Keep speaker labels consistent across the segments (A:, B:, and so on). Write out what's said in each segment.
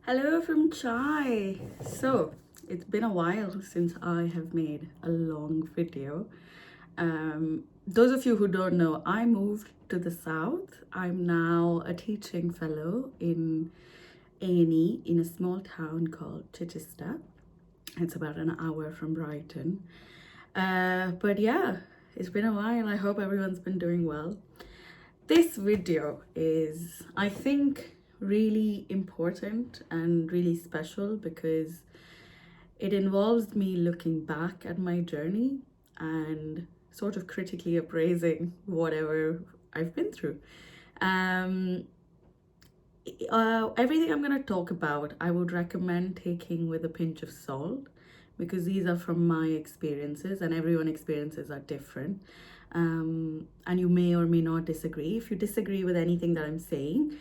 A: Hello from Chai. So, it's been a while since I have made a long video. Those of you who don't know, I moved to the south. I'm now a teaching fellow in A&E in a small town called Chichester. It's about an hour from Brighton. But yeah, it's been a while. I hope everyone's been doing well. This video is, I think, really important and really special because it involves me looking back at my journey and sort of critically appraising whatever I've been through. Um, Everything I'm going to talk about, I would recommend taking with a pinch of salt because these are from my experiences and everyone's experiences are different. And you may or may not disagree. If you disagree with anything that I'm saying,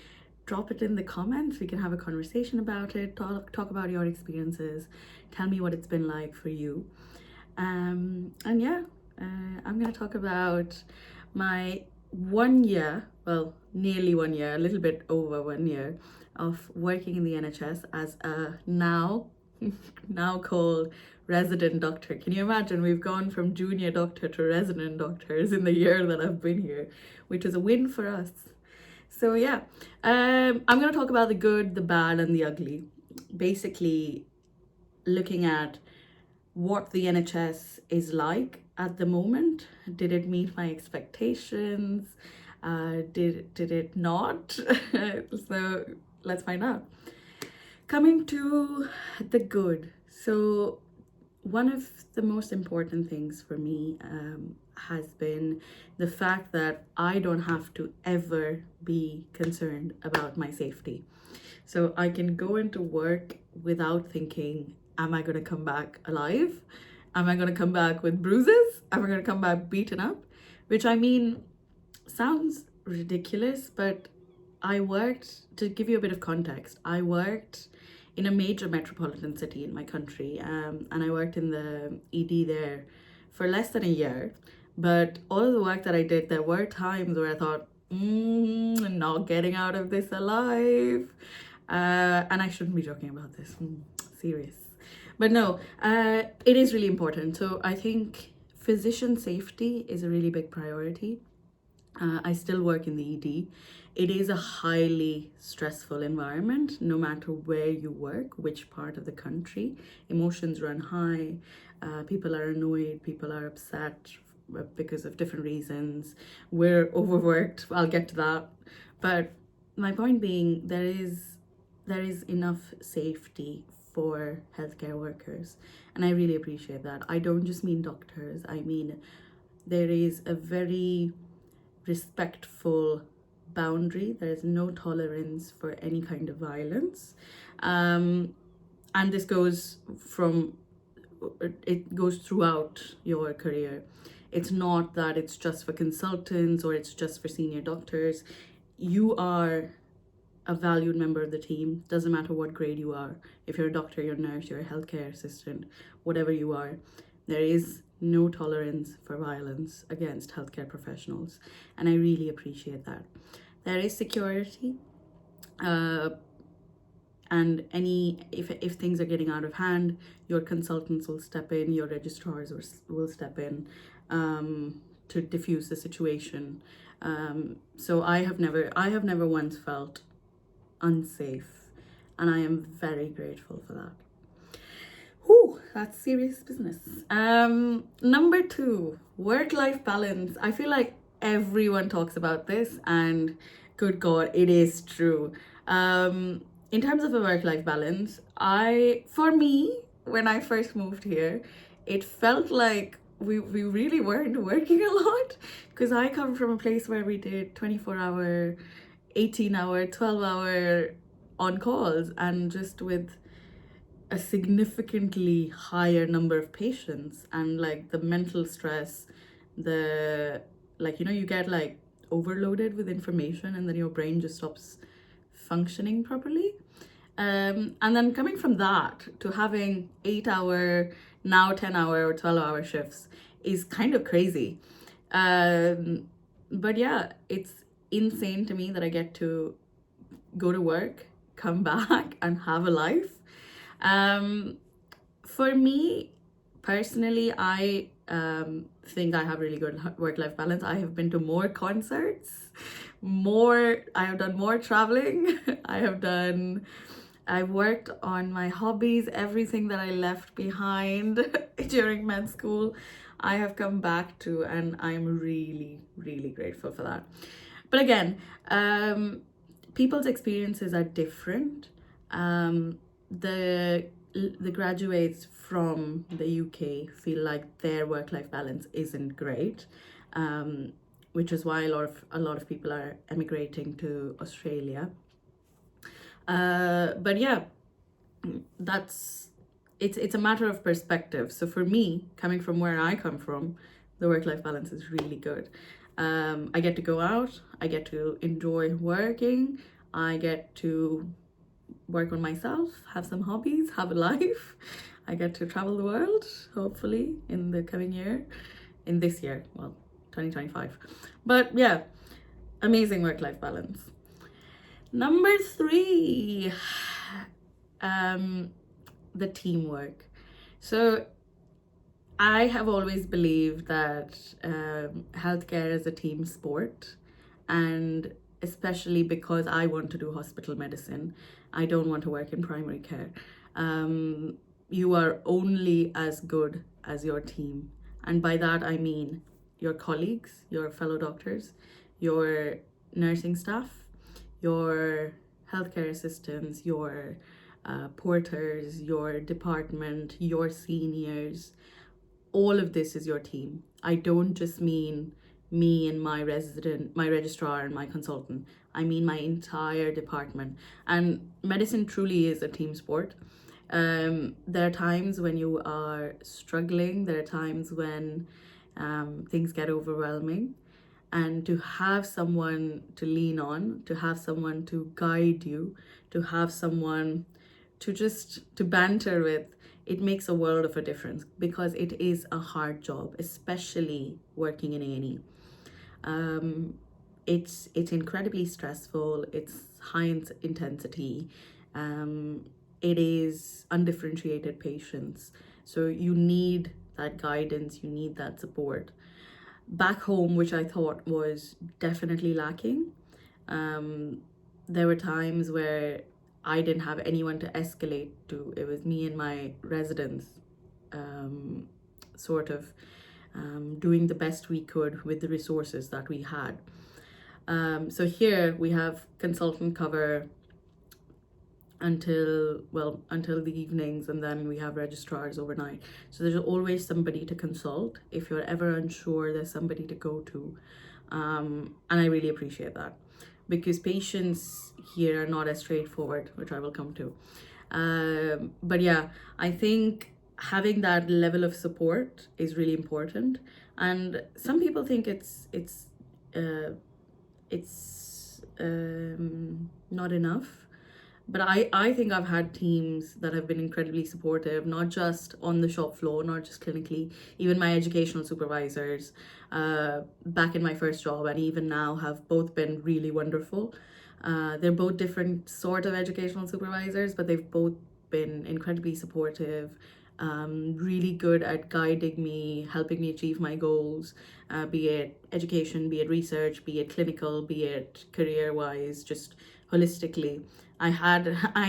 A: drop it in the comments. We can have a conversation about it, talk about your experiences, tell me what it's been like for you. And yeah, I'm going to talk about my 1 year, well, nearly 1 year, a little bit over 1 year of working in the NHS as a now called resident doctor. Can you imagine? We've gone from junior doctor to resident doctors in the year that I've been here, which is a win for us. So yeah, I'm going to talk about the good, the bad, and the ugly. Basically, looking at what the NHS is like at the moment. Did it meet my expectations? Did it not? So let's find out. Coming to the good. So one of the most important things for me has been the fact that I don't have to ever be concerned about my safety. So I can go into work without thinking, am I going to come back alive? Am I going to come back with bruises? Am I going to come back beaten up? Which I mean, sounds ridiculous, but I worked, to give you a bit of context, I worked in a major metropolitan city in my country, and I worked in the ED there for less than a year. But all of the work that I did, there were times where I thought, I'm not getting out of this alive. And I shouldn't be joking about this. Serious. But no, it is really important. So I think physician safety is a really big priority. I still work in the ED. It is a highly stressful environment, no matter where you work, which part of the country. Emotions run high, people are annoyed, people are upset because of different reasons. We're overworked, I'll get to that. But my point being, there is enough safety for healthcare workers, and I really appreciate that. I don't just mean doctors, I mean there is a very respectful boundary. There is no tolerance for any kind of violence, and this goes throughout your career. It's not that it's just for consultants or it's just for senior doctors. You are a valued member of the team. Doesn't matter what grade you are. If you're a doctor, you're a nurse, you're a healthcare assistant, whatever you are, there is no tolerance for violence against healthcare professionals, and I really appreciate that. There is security, and if things are getting out of hand, your consultants will step in, your registrars will step in to diffuse the situation. So I have never once felt unsafe, and I am very grateful for that. Whew, that's serious business. Number 2, work-life balance. I feel like everyone talks about this, and good God, it is true. In terms of a work-life balance, for me, when I first moved here, it felt like we really weren't working a lot, because I come from a place where we did 24-hour, 18-hour, 12-hour on calls, and just with a significantly higher number of patients, and like the mental stress, the you get like overloaded with information, and then your brain just stops functioning properly. And then coming from that to having 8-hour, now 10-hour or 12-hour shifts is kind of crazy. But yeah, it's insane to me that I get to go to work, come back and have a life. For me personally, I think I have really good work-life balance. I have been to more concerts, I have done more traveling. I worked on my hobbies, everything that I left behind during med school. I have come back to, and I'm really, really grateful for that. But again, people's experiences are different. The graduates from the UK feel like their work-life balance isn't great, which is why a lot of people are emigrating to Australia. But yeah, it's a matter of perspective. So for me, coming from where I come from, the work-life balance is really good. I get to go out, I get to enjoy working, I get to work on myself, have some hobbies, have a life. I get to travel the world, hopefully, in the coming year, in this year, well, 2025. But yeah, amazing work-life balance. Number 3, the teamwork. So I have always believed that healthcare is a team sport, and especially because I want to do hospital medicine, I don't want to work in primary care. You are only as good as your team, and by that I mean your colleagues, your fellow doctors, your nursing staff, your healthcare assistants, your porters, your department, your seniors. All of this is your team. I don't just mean me and my registrar and my consultant. I mean my entire department. And medicine truly is a team sport. There are times when you are struggling. There are times when things get overwhelming. And to have someone to lean on, to have someone to guide you, to have someone to banter with, it makes a world of a difference, because it is a hard job, especially working in A&E. It's incredibly stressful. It's high intensity. It is undifferentiated patients. So you need that guidance. You need that support. Back home, which I thought was definitely lacking, there were times where I didn't have anyone to escalate to. It was me and my residents, doing the best we could with the resources that we had. So here we have consultant cover until the evenings, and then we have registrars overnight. So there's always somebody to consult. If you're ever unsure, there's somebody to go to. And I really appreciate that, because patients here are not as straightforward, which I will come to. But yeah, I think having that level of support is really important. And some people think it's not enough. But I think I've had teams that have been incredibly supportive, not just on the shop floor, not just clinically. Even my educational supervisors back in my first job and even now have both been really wonderful. They're both different sort of educational supervisors, but they've both been incredibly supportive, really good at guiding me, helping me achieve my goals, be it education, be it research, be it clinical, be it career-wise, just holistically. I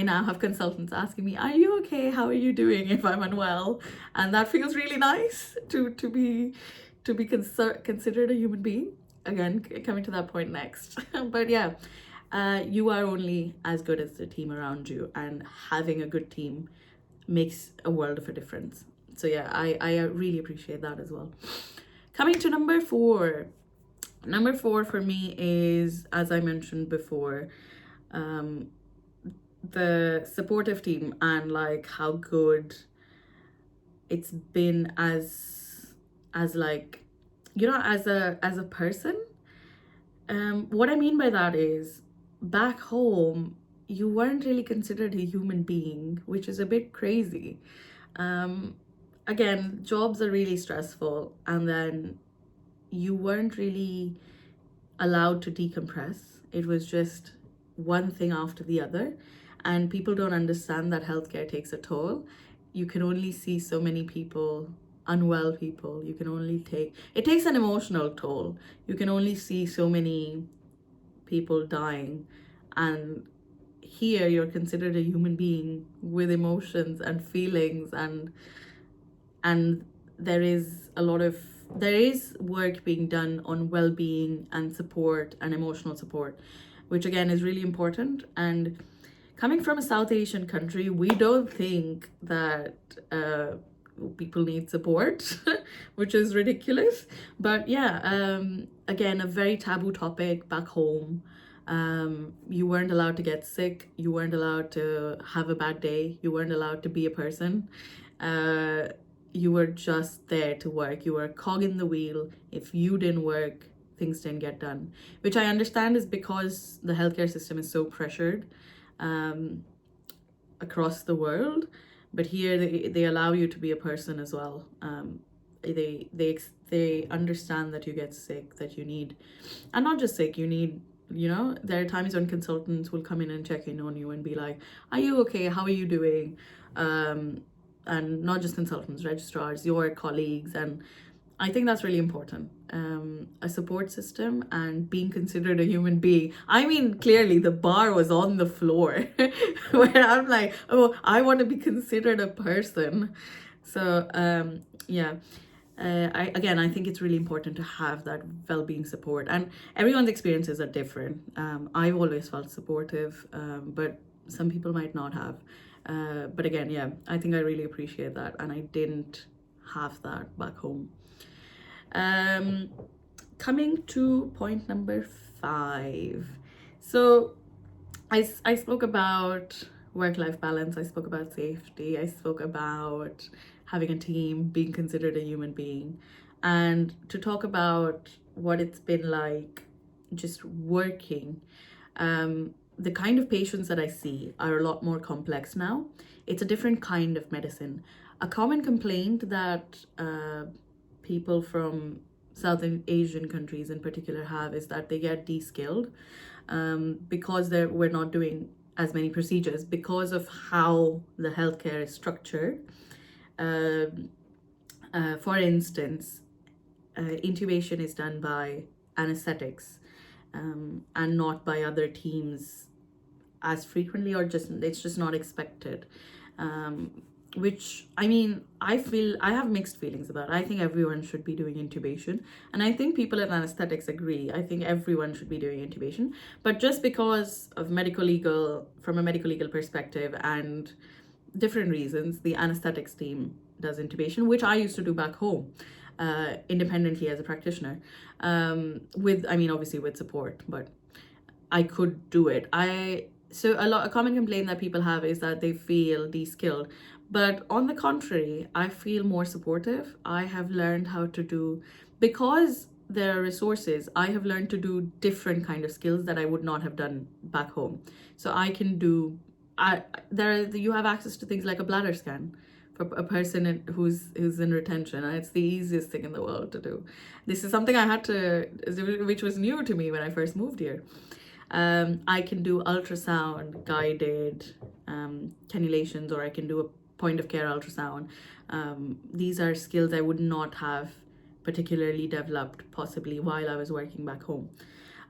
A: now have consultants asking me, "Are you okay? How are you doing?" if I'm unwell, and that feels really nice to be considered a human being. Again, coming to that point next. But yeah, you are only as good as the team around you, and having a good team makes a world of a difference. So yeah, I really appreciate that as well. Coming to number 4. Number 4 for me is, as I mentioned before, the supportive team, and like how good it's been as like, you know, as a person. What I mean by that is, back home you weren't really considered a human being, which is a bit crazy. Again, jobs are really stressful, and then you weren't really allowed to decompress. It was just one thing after the other. and people don't understand that healthcare takes a toll. You can only see so many people, unwell people. You can only take, it takes an emotional toll. You can only see so many people dying, and here you're considered a human being with emotions and feelings, and there is a lot of, there is work being done on well-being and support and emotional support, which again is really important. And coming from a South Asian country, we don't think that people need support, which is ridiculous. But yeah, again, a very taboo topic back home. You weren't allowed to get sick. You weren't allowed to have a bad day. You weren't allowed to be a person. Uh, you were just there to work. You were a cog in the wheel. If you didn't work, things didn't get done, which I understand is because the healthcare system is so pressured um, across the world. But here they allow you to be a person as well. They understand that you get sick, that you need, and not just sick, you need, you know, there are times when consultants will come in and check in on you and be like, are you okay, how are you doing? And not just consultants, registrars, your colleagues. And I think that's really important. A support system and being considered a human being. I mean, clearly the bar was on the floor where I'm like, oh, I want to be considered a person. So yeah. I think it's really important to have that well-being support, and everyone's experiences are different. I've always felt supportive, but some people might not have. But again, yeah, I think I really appreciate that, and I didn't have that back home. Coming to point number 5. So I spoke about work-life balance, I spoke about safety, I spoke about having a team, being considered a human being, and to talk about what it's been like just working. The kind of patients that I see are a lot more complex now. It's a different kind of medicine. A common complaint that people from South Asian countries in particular have is that they get de-skilled because we're not doing as many procedures because of how the healthcare is structured. For instance, intubation is done by anesthetics and not by other teams as frequently, or just it's just not expected. Which, I mean, I feel I have mixed feelings about. I think everyone should be doing intubation, and I think people at anesthetics agree. I think everyone should be doing intubation, but just because of from a medical legal perspective and different reasons, the anesthetics team does intubation, which I used to do back home, independently as a practitioner, obviously with support, but I could do it. A common complaint that people have is that they feel de-skilled, but on the contrary, I feel more supportive. I have learned how to do, because there are resources, I have learned to do different kind of skills that I would not have done back home. So I can do, you have access to things like a bladder scan for a person who's in retention, and it's the easiest thing in the world to do. This is something which was new to me when I first moved here. I can do ultrasound guided cannulations, or I can do a point of care ultrasound. These are skills I would not have particularly developed possibly while I was working back home.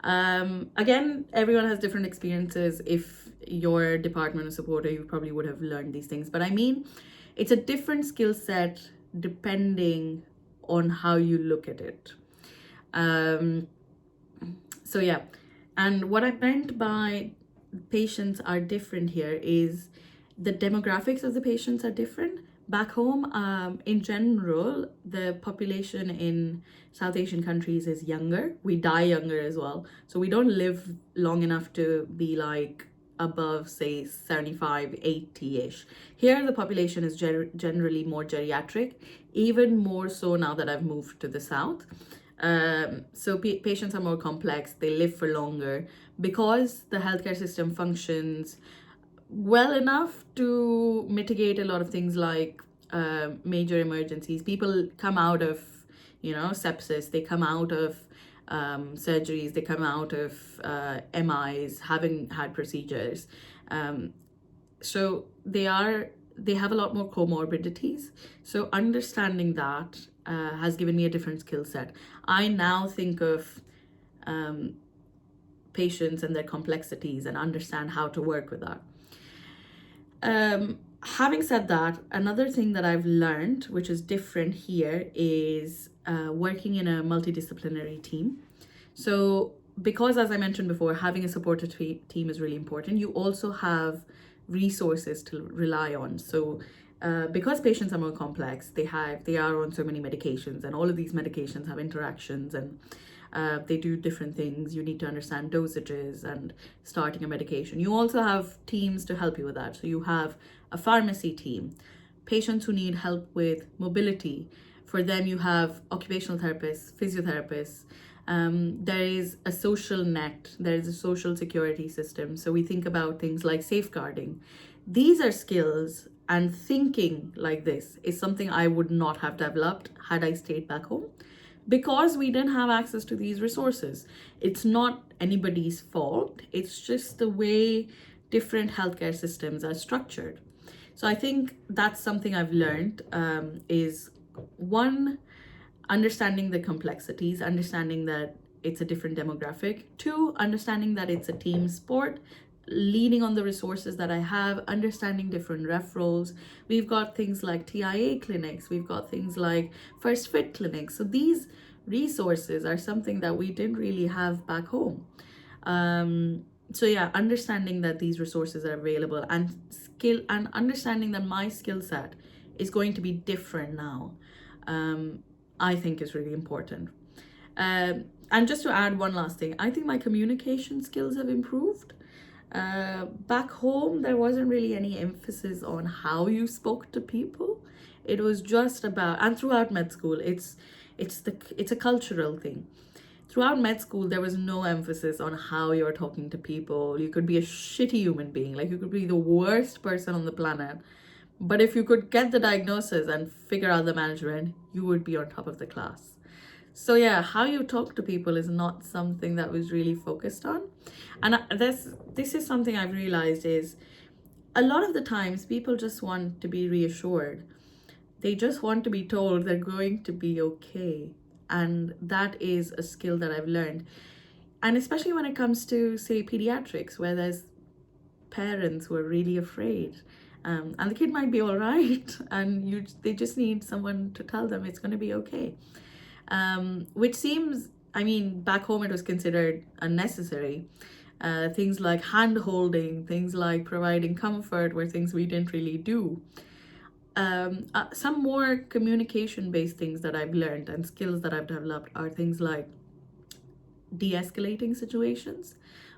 A: Again, everyone has different experiences. If your department is supporter, you probably would have learned these things. But I mean, it's a different skill set depending on how you look at it. So yeah, and what I meant by patients are different here is the demographics of the patients are different. Back home, in general, the population in South Asian countries is younger. We die younger as well. So we don't live long enough to be like above, say, 75, 80-ish. Here, the population is generally more geriatric, even more so now that I've moved to the South. So patients are more complex, they live for longer because the healthcare system functions well enough to mitigate a lot of things like major emergencies. People come out of, sepsis, they come out of surgeries, they come out of MIs, having had procedures. So they have a lot more comorbidities. So understanding that has given me a different skill set. I now think of um, patients and their complexities and understand how to work with that. Having said that, another thing that I've learned, which is different here, is working in a multidisciplinary team. So, because as I mentioned before, having a supportive team is really important, you also have resources to rely on. So, because patients are more complex, they are on so many medications, and all of these medications have interactions and they do different things. You need to understand dosages and starting a medication. You also have teams to help you with that. So you have a pharmacy team, patients who need help with mobility. For them, you have occupational therapists, physiotherapists. There is a social net, there is a social security system. So we think about things like safeguarding. These are skills, and thinking like this is something I would not have developed had I stayed back home, because we didn't have access to these resources. It's not anybody's fault, it's just the way different healthcare systems are structured. So I think that's something I've learned, is one, understanding the complexities, understanding that it's a different demographic. Two, understanding that it's a team sport, leaning on the resources that I have, understanding different referrals. We've got things like TIA clinics, we've got things like First Fit clinics. So these resources are something that we didn't really have back home. So yeah, understanding that these resources are available, and understanding that my skill set is going to be different now, I think is really important. And just to add one last thing, I think my communication skills have improved. Back home, there wasn't really any emphasis on how you spoke to people. It was just about, and throughout med school, it's a cultural thing. Throughout med school, there was no emphasis on how you're talking to people. You could be a shitty human being, like you could be the worst person on the planet. But if you could get the diagnosis and figure out the management, you would be on top of the class. So yeah, how you talk to people is not something that was really focused on. And this is something I've realized is a lot of the times people just want to be reassured. They just want to be told they're going to be okay. And that is a skill that I've learned. And especially when it comes to, say, pediatrics, where there's parents who are really afraid. And the kid might be all right, and they just need someone to tell them it's going to be okay. Which seems, I mean, back home it was considered unnecessary. Things like hand holding, things like providing comfort were things we didn't really do. Some more communication based things that I've learned and skills that I've developed are things like de-escalating situations.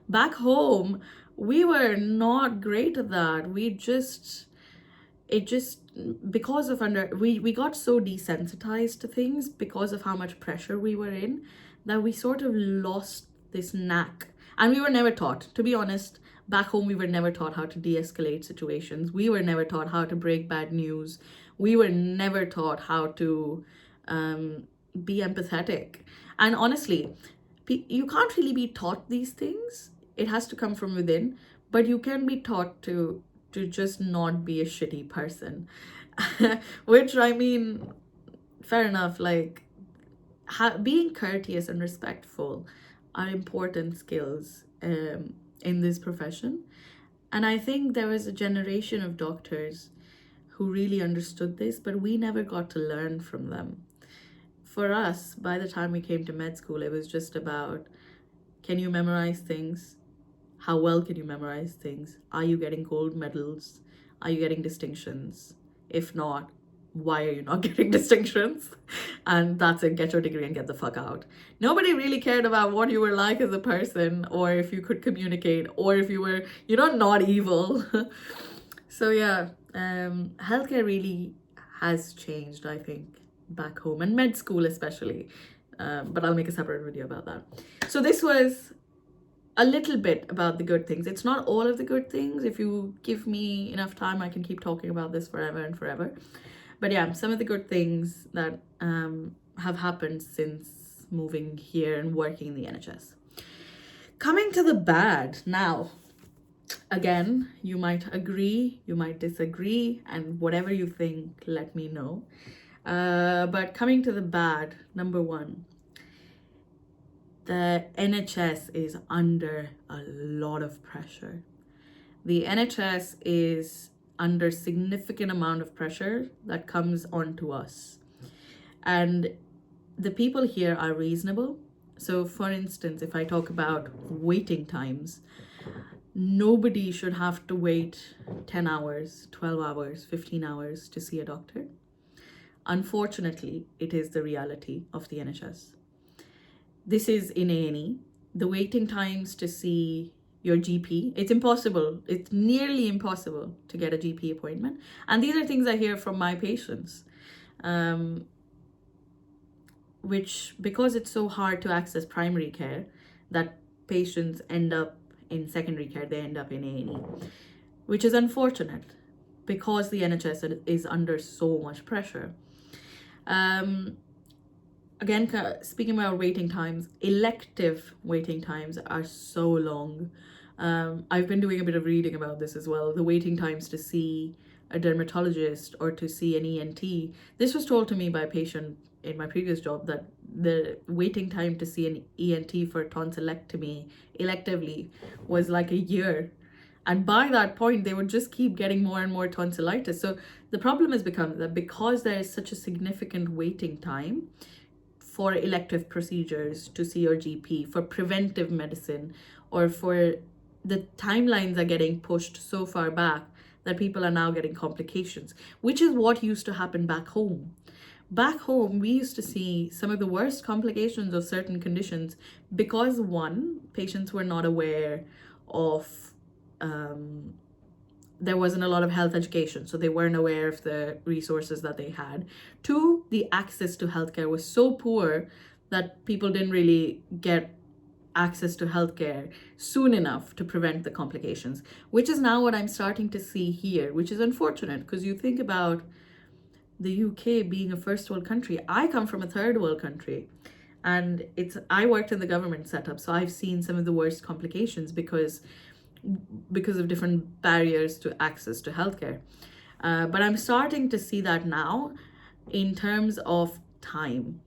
A: Back home, we were not great at that. Because of we got so desensitized to things because of how much pressure we were in, that we sort of lost this knack. And we were never taught, to be honest. Back home, we were never taught how to de-escalate situations. We were never taught how to break bad news. We were never taught how to be empathetic. And honestly, you can't really be taught these things. It has to come from within, but you can be taught to just not be a shitty person. Which, I mean, fair enough, like being courteous and respectful are important skills in this profession. And I think there was a generation of doctors who really understood this, but we never got to learn from them. For us, by the time we came to med school, it was just about, can you memorize things? How well can you memorize things? Are you getting gold medals? Are you getting distinctions? If not, why are you not getting distinctions? And that's it, get your degree and get the fuck out. Nobody really cared about what you were like as a person, or if you could communicate, or if you were, not evil. So yeah, healthcare really has changed, I think, back home, and med school especially. But I'll make a separate video about that. So this was a little bit about the good things. It's not all of the good things. If you give me enough time, I can keep talking about this forever and forever. But yeah, some of the good things that have happened since moving here and working in the NHS. Coming to the bad now. Again, you might agree, you might disagree, and whatever you think, let me know. But coming to the bad, number one, the NHS is under a lot of pressure. The NHS is under significant amount of pressure that comes onto us. And the people here are reasonable. So for instance, if I talk about waiting times, nobody should have to wait 10 hours, 12 hours, 15 hours to see a doctor. Unfortunately, it is the reality of the NHS. This is in A&E. The waiting times to see your GP, it's impossible. It's nearly impossible to get a GP appointment. And these are things I hear from my patients, which, because it's so hard to access primary care, that patients end up in secondary care, they end up in A&E, which is unfortunate because the NHS is under so much pressure. Again, speaking about waiting times, elective waiting times are so long. I've been doing a bit of reading about this as well. The waiting times to see a dermatologist or to see an ENT. This was told to me by a patient in my previous job, that the waiting time to see an ENT for tonsillectomy electively was like a year. And by that point, they would just keep getting more and more tonsillitis. So the problem has become that because there is such a significant waiting time for elective procedures to see your GP, for preventive medicine, or for the timelines are getting pushed so far back that people are now getting complications, which is what used to happen back home. Back home, we used to see some of the worst complications of certain conditions because, one, patients were not aware of, there wasn't a lot of health education, so they weren't aware of the resources that they had. Two, the access to healthcare was so poor that people didn't really get access to healthcare soon enough to prevent the complications, which is now what I'm starting to see here, which is unfortunate because you think about the UK being a first world country. I come from a third world country, and I worked in the government setup, so I've seen some of the worst complications because of different barriers to access to healthcare. But I'm starting to see that now in terms of time.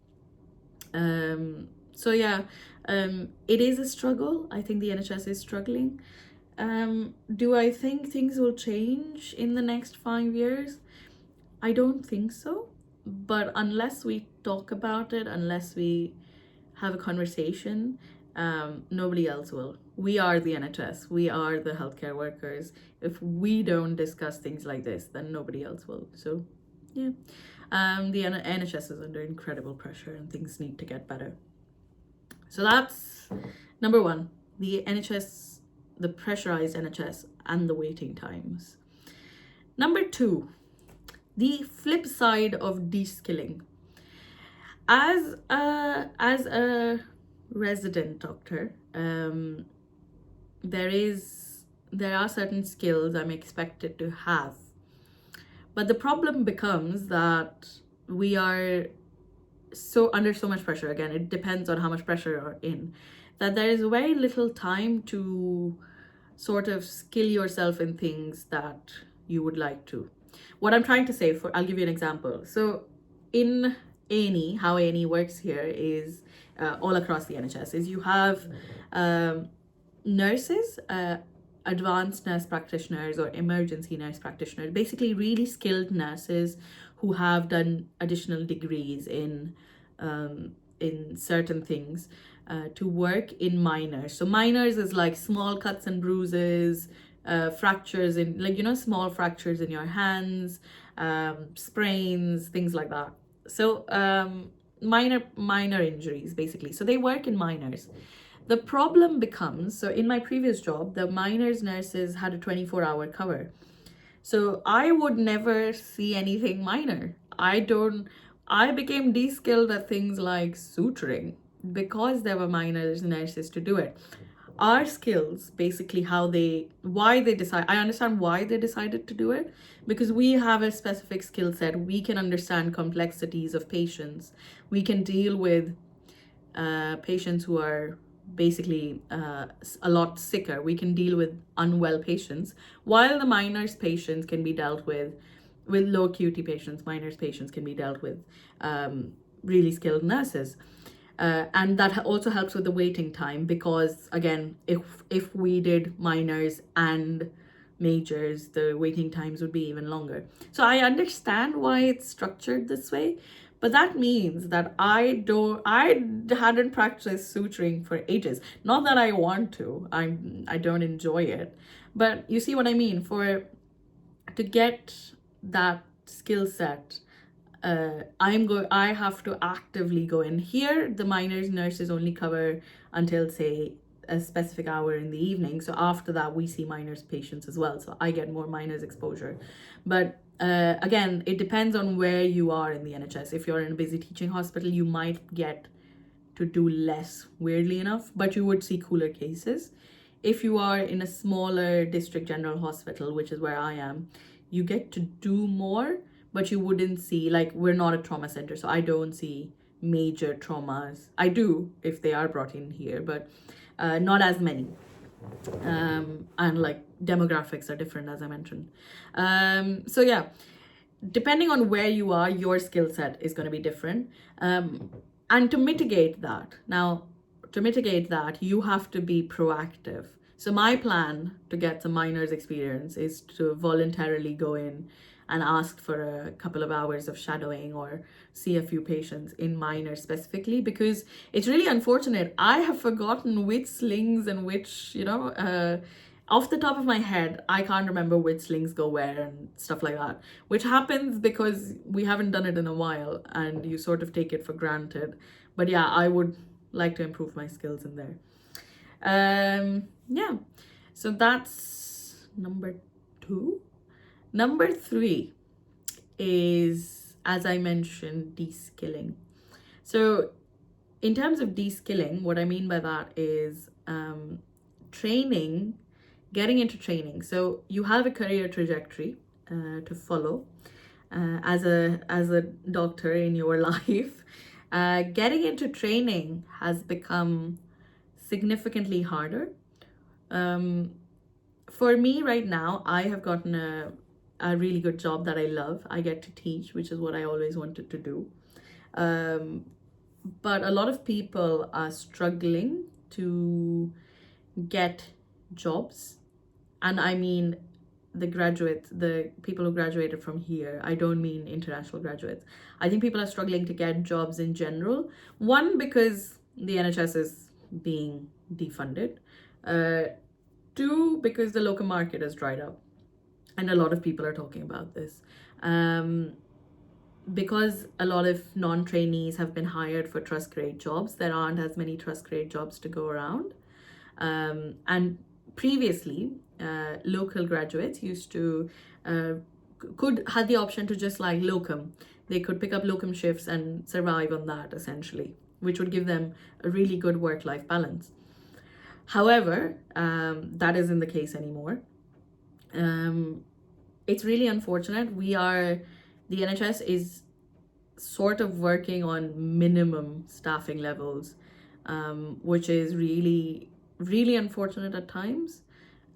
A: So yeah, it is a struggle. I think the NHS is struggling. Do I think things will change in the next 5 years? I don't think so, but unless we talk about it, unless we have a conversation, nobody else will. We are the NHS, we are the healthcare workers. If we don't discuss things like this, then nobody else will. So yeah, the NHS is under incredible pressure and things need to get better. So that's number one, the NHS, the pressurized NHS and the waiting times. Number two, the flip side of de-skilling. As a resident doctor, there are certain skills I'm expected to have, but the problem becomes that we are under so much pressure. Again, it depends on how much pressure you're in, that there is very little time to sort of skill yourself in things that you would like to. What I'm trying to say, I'll give you an example. So in A&E, how A&E works here is all across the NHS, is you have nurses, advanced nurse practitioners or emergency nurse practitioners, basically really skilled nurses who have done additional degrees in certain things to work in minors. So minors is like small cuts and bruises, fractures in, like, small fractures in your hands, sprains, things like that. So minor injuries, basically. So they work in minors. The problem becomes, so in my previous job, the minors nurses had a 24-hour cover. So I would never see anything minor. I became de-skilled at things like suturing because there were minors nurses to do it. Our skills, basically why they decide, I understand why they decided to do it, because we have a specific skill set. We can understand complexities of patients. We can deal with patients who are basically a lot sicker. We can deal with unwell patients, while the minors patients can be dealt with low acuity patients. Minors patients can be dealt with really skilled nurses. And that also helps with the waiting time, because again, if we did minors and majors, the waiting times would be even longer. So I understand why it's structured this way, but that means that I hadn't practiced suturing for ages. Not that I want to, I don't enjoy it, but you see what I mean. To get that skill set, I have to actively go in. Here the minors nurses only cover until, say, a specific hour in the evening, so after that we see minors patients as well, so I get more minors exposure. But again, it depends on where you are in the NHS. If you're in a busy teaching hospital, you might get to do less, weirdly enough, but you would see cooler cases. If you are in a smaller district general hospital, which is where I am, you get to do more, but you wouldn't see, like, we're not a trauma center, so I don't see major traumas. I do if they are brought in here, but not as many. And like demographics are different, as I mentioned. So yeah, depending on where you are, your skill set is going to be different. And to mitigate that, you have to be proactive. So my plan to get some minors experience is to voluntarily go in and ask for a couple of hours of shadowing or see a few patients in minors specifically, because it's really unfortunate. I have forgotten which slings and which, off the top of my head, I can't remember which slings go where and stuff like that, which happens because we haven't done it in a while and you sort of take it for granted. But yeah, I would like to improve my skills in there. Yeah, so that's number 2. Number 3 is, as I mentioned, de-skilling. So in terms of de-skilling, what I mean by that is training, getting into training. So you have a career trajectory to follow as a doctor in your life. Getting into training has become significantly harder. For me right now, I have gotten a really good job that I love. I get to teach, which is what I always wanted to do. But a lot of people are struggling to get jobs. And I mean the graduates, the people who graduated from here. I don't mean international graduates. I think people are struggling to get jobs in general. One, because the NHS is being defunded. 2, because the local market has dried up. And a lot of people are talking about this. Because a lot of non-trainees have been hired for trust grade jobs, there aren't as many trust grade jobs to go around. And previously, local graduates used to had the option to just like locum. They could pick up locum shifts and survive on that, essentially, which would give them a really good work-life balance. However, that isn't the case anymore. It's really unfortunate. The NHS is sort of working on minimum staffing levels, which is really, really unfortunate at times.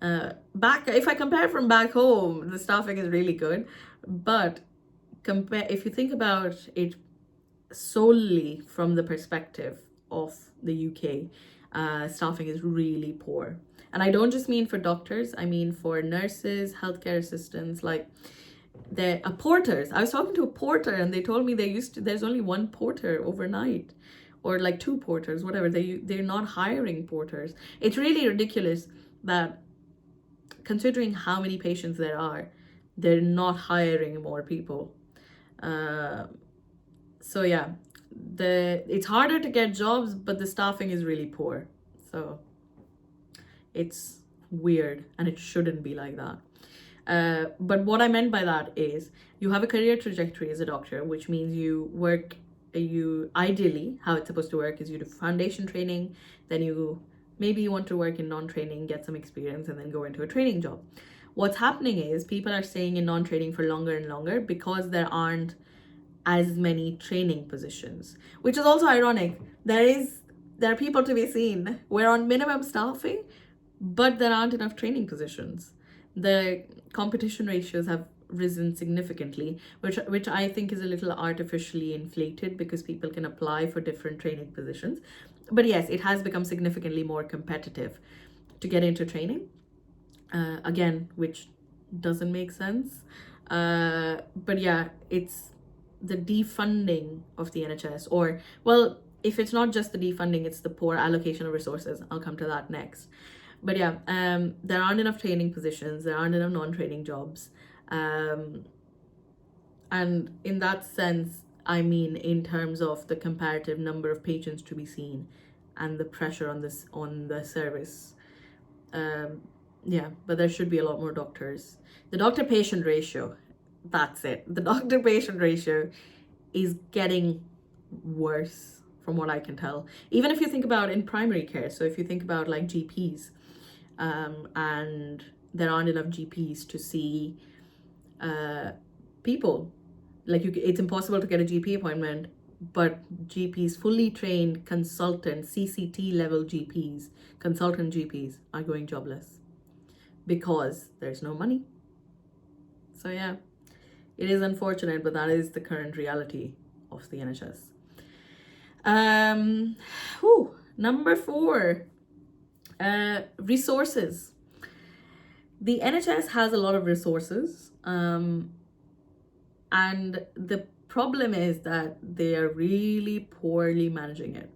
A: If I compare from back home, the staffing is really good, but if you think about it solely from the perspective of the UK, staffing is really poor. And I don't just mean for doctors, I mean for nurses, healthcare assistants, like the porters. I was talking to a porter and they told me there's only one porter overnight, or like 2 porters, whatever. They're not hiring porters. It's really ridiculous that, considering how many patients there are, they're not hiring more people. So yeah, it's harder to get jobs, but the staffing is really poor. So it's weird and it shouldn't be like that. But what I meant by that is you have a career trajectory as a doctor, which means ideally, how it's supposed to work is you do foundation training, then maybe you want to work in non-training, get some experience, and then go into a training job. What's happening is people are staying in non-training for longer and longer because there aren't as many training positions, which is also ironic. There is there are people to be seen. We're on minimum staffing, but there aren't enough training positions. The competition ratios have risen significantly, which I think is a little artificially inflated because people can apply for different training positions. But yes, it has become significantly more competitive to get into training. Again, which doesn't make sense. But yeah, it's the defunding of the NHS, or, well, if it's not just the defunding, it's the poor allocation of resources. I'll come to that next. But yeah, there aren't enough training positions, there aren't enough non-training jobs. And in that sense, I mean, in terms of the comparative number of patients to be seen and the pressure on the service. Yeah, but there should be a lot more doctors. The doctor-patient ratio, that's it. The doctor-patient ratio is getting worse from what I can tell. Even if you think about in primary care, so if you think about like GPs, and there aren't enough GPs to see people. Like it's impossible to get a GP appointment, but GPs, fully trained consultant, CCT level GPs, consultant GPs are going jobless because there's no money. So yeah, it is unfortunate, but that is the current reality of the NHS. Number 4, resources. The NHS has a lot of resources, and the problem is that they are really poorly managing it.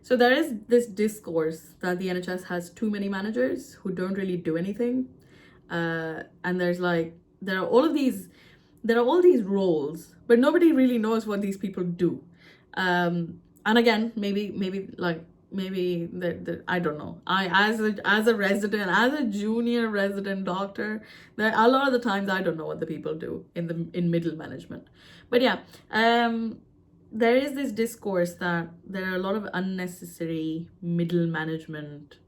A: So there is this discourse that the NHS has too many managers who don't really do anything, and there are all these roles, but nobody really knows what these people do. And again, maybe I don't know. As a resident, as a junior resident doctor, there a lot of the times I don't know what the people do in middle management. But yeah, there is this discourse that there are a lot of unnecessary middle management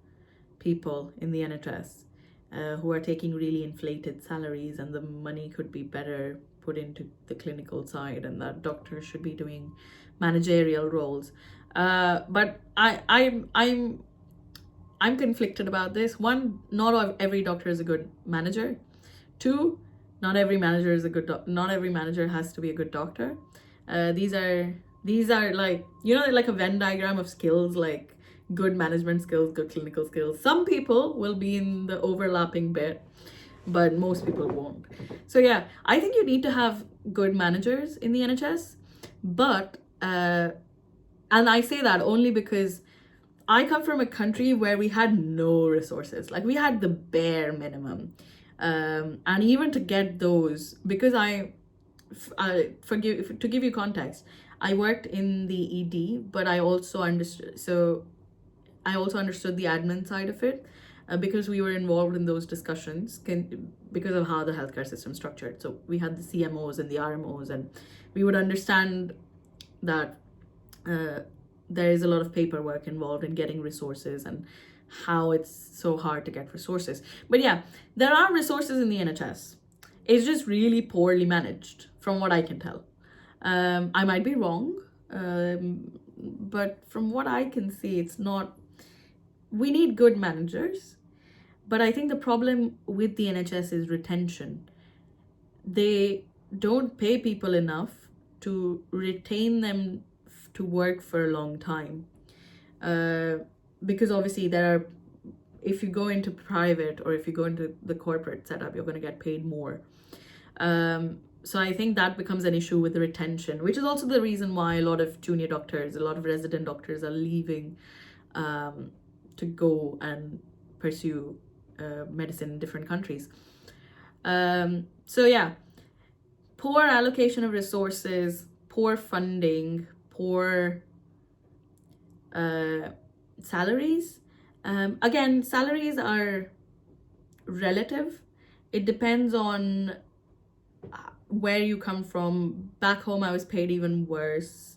A: people in the NHS who are taking really inflated salaries, and the money could be better put into the clinical side, and that doctors should be doing managerial roles. But I'm conflicted about this. One, not every doctor is a good manager. Two, not every manager is a good not every manager has to be a good doctor. These are like, like a Venn diagram of skills, like good management skills, good clinical skills. Some people will be in the overlapping bit, but most people won't. So yeah, I think you need to have good managers in the NHS, but and I say that only because I come from a country where we had no resources. Like, we had the bare minimum. And even to get those, because to give you context, I worked in the ED, but I also understood the admin side of it, because we were involved in those discussions because of how the healthcare system is structured. So we had the CMOs and the RMOs, and we would understand that there is a lot of paperwork involved in getting resources and how it's so hard to get resources. But yeah, there are resources in the NHS. It's just really poorly managed from what I can tell. I might be wrong, but from what I can see, it's not. We need good managers, but I think the problem with the NHS is retention. They don't pay people enough to retain them to work for a long time, because obviously if you go into private or if you go into the corporate setup, you're going to get paid more. So I think that becomes an issue with the retention, which is also the reason why a lot of junior doctors, a lot of resident doctors are leaving to go and pursue medicine in different countries. So yeah, poor allocation of resources, poor funding, poor salaries. Again, salaries are relative. It depends on where you come from. Back home, I was paid even worse,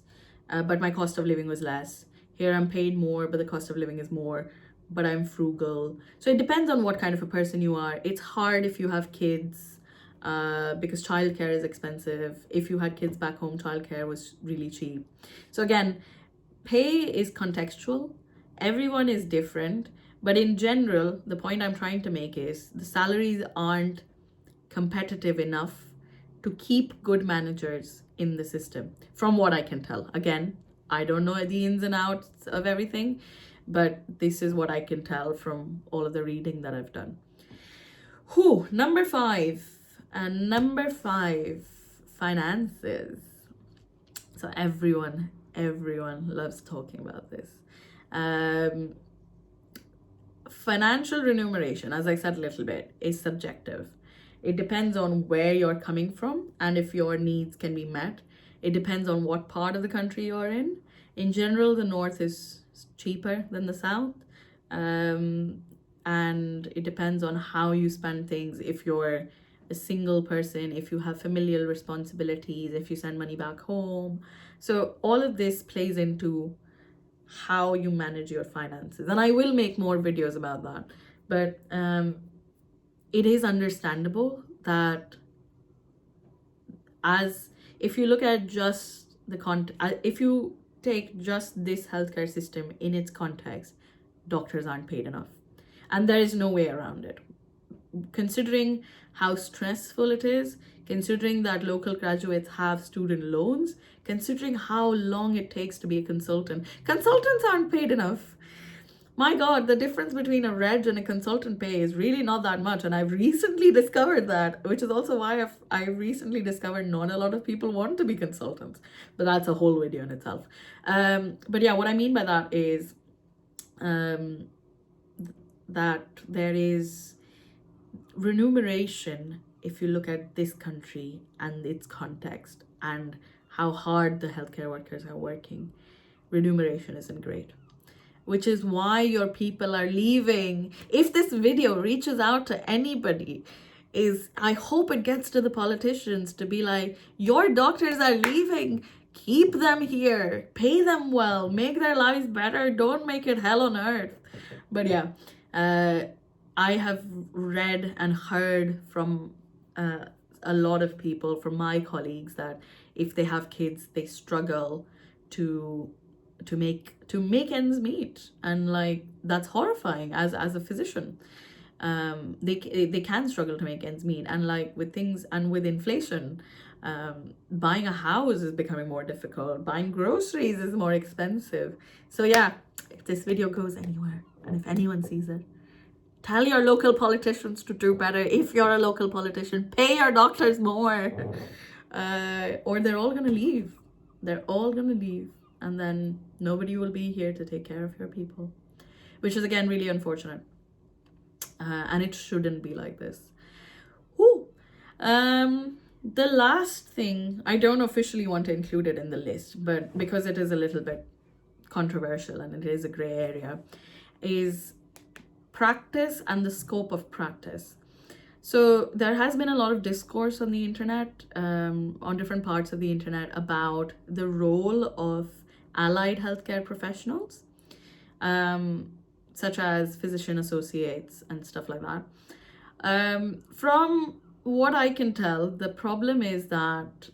A: but my cost of living was less. Here, I'm paid more, but the cost of living is more, but I'm frugal. So it depends on what kind of a person you are. It's hard if you have kids, because childcare is expensive. If you had kids back home, childcare was really cheap. So again, pay is contextual. Everyone is different, but in general, the point I'm trying to make is the salaries aren't competitive enough to keep good managers in the system, from what I can tell. Again, I don't know the ins and outs of everything, but this is what I can tell from all of the reading that I've done. Number five. And number five, finances. So everyone loves talking about this. Financial remuneration, as I said a little bit, is subjective. It depends on where you're coming from and if your needs can be met. It depends on what part of the country you're in. In general, the north is cheaper than the south. And it depends on how you spend things. If you're a single person, if you have familial responsibilities, if you send money back home. So all of this plays into how you manage your finances. And I will make more videos about that. But it is understandable that if you look at just if you take just this healthcare system in its context, doctors aren't paid enough. And there is no way around it. Considering how stressful it is, considering that local graduates have student loans, considering how long it takes to be a consultant, consultants aren't paid enough. My God, the difference between a reg and a consultant pay is really not that much. And I've recently discovered that, which is also why I recently discovered not a lot of people want to be consultants. But that's a whole video in itself. But yeah, what I mean by that is that there is remuneration. If you look at this country and its context and how hard the healthcare workers are working, remuneration isn't great, which is why your people are leaving. If this video reaches out to anybody, I hope it gets to the politicians to be like, your doctors are leaving, keep them here, pay them well, make their lives better, don't make it hell on earth. But yeah, I have read and heard from a lot of people, from my colleagues, that if they have kids, they struggle to make ends meet, and like that's horrifying. As a physician, they can struggle to make ends meet, and like with things and with inflation, buying a house is becoming more difficult. Buying groceries is more expensive. So yeah, if this video goes anywhere and if anyone sees it, tell your local politicians to do better. If you're a local politician, pay your doctors more, or they're all gonna leave. They're all gonna leave, and then nobody will be here to take care of your people, which is again really unfortunate. And it shouldn't be like this. The last thing, I don't officially want to include it in the list, but because it is a little bit controversial and it is a gray area, is practice and the scope of practice. So there has been a lot of discourse on the internet, on different parts of the internet, about the role of allied healthcare professionals, such as physician associates and stuff like that. From what I can tell, the problem is that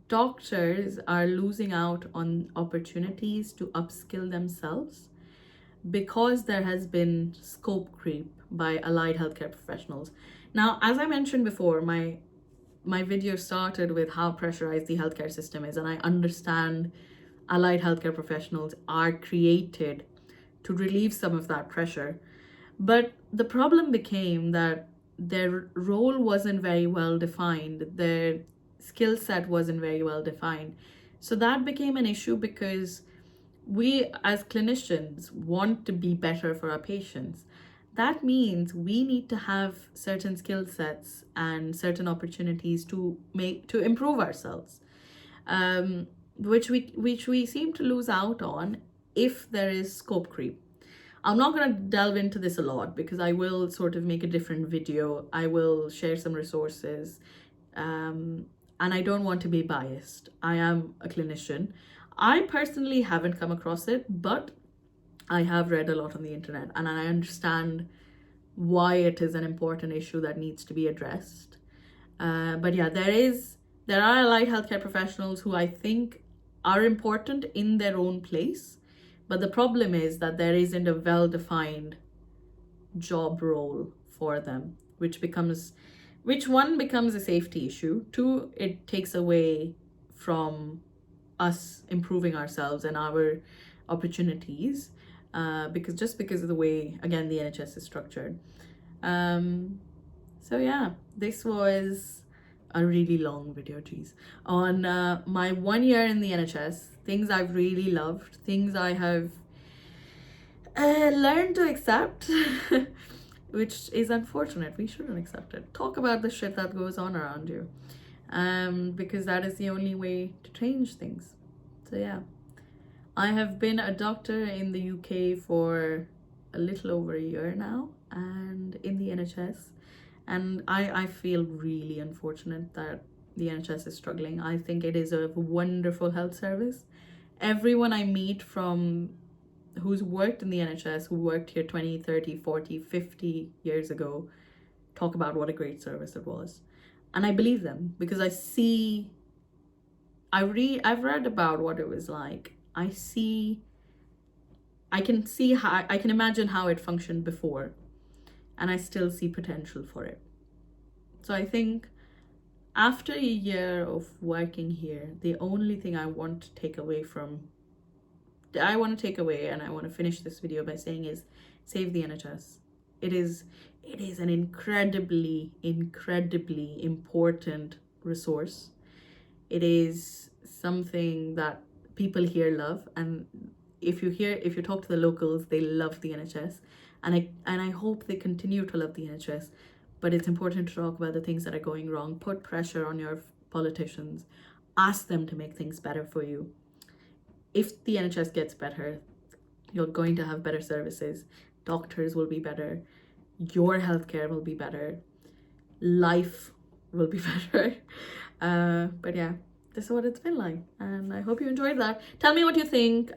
A: doctors are losing out on opportunities to upskill themselves because there has been scope creep by allied healthcare professionals. Now, as I mentioned before, my video started with how pressurized the healthcare system is, and I understand allied healthcare professionals are created to relieve some of that pressure. But the problem became that their role wasn't very well defined, their skill set wasn't very well defined. So that became an issue because we as clinicians want to be better for our patients. That means we need to have certain skill sets and certain opportunities to improve ourselves, which we seem to lose out on if there is scope creep. I'm not going to delve into this a lot because I will sort of make a different video. I will share some resources, and I don't want to be biased. I am a clinician. I personally haven't come across it, but I have read a lot on the internet, and I understand why it is an important issue that needs to be addressed. But yeah, there are allied healthcare professionals who I think are important in their own place, but the problem is that there isn't a well-defined job role for them, which one becomes a safety issue. Two, it takes away from us improving ourselves and our opportunities, because of the way, again, the NHS is structured. So yeah, this was a really long video, geez, on my 1 year in the NHS, things I've really loved, things I have learned to accept, which is unfortunate. We shouldn't accept it. Talk about the shit that goes on around you, because that is the only way to change things. So yeah, I have been a doctor in the UK for a little over a year now, and in the NHS, and I feel really unfortunate that the NHS is struggling. I think it is a wonderful health service. Everyone I meet from who's worked in the NHS, who worked here 20, 30, 40, 50 years ago, talk about what a great service it was. And I believe them because I've read about what it was like. I can imagine how it functioned before, and I still see potential for it. So I think after a year of working here, the only thing I want to take away, and I want to finish this video by saying, is save the NHS. It is an incredibly important resource. It is something that people here love, and if you talk to the locals, they love the NHS, and I hope they continue to love the NHS. But it's important to talk about the things that are going wrong. Put pressure on your politicians. Ask them to make things better for you. If the NHS gets better, you're going to have better services. Doctors will be better. Your healthcare will be better. Life will be better. But yeah, this is what it's been like, and I hope you enjoyed that. Tell me what you think.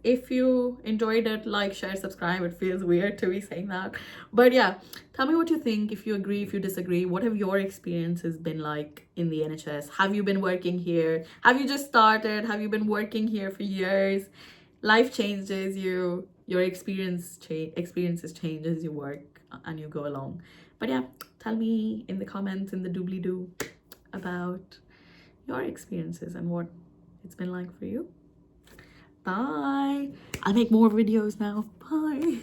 A: If you enjoyed it, like, share, subscribe. It feels weird to be saying that, but yeah, tell me what you think. If you agree, if you disagree, what have your experiences been like in the NHS? Have you been working here? Have you just started? Have you been working here for years? Life changes you, your experiences change as you work and you go along. But yeah, tell me in the comments, in the doobly-doo, about your experiences and what it's been like for you. Bye. I'll make more videos now. Bye.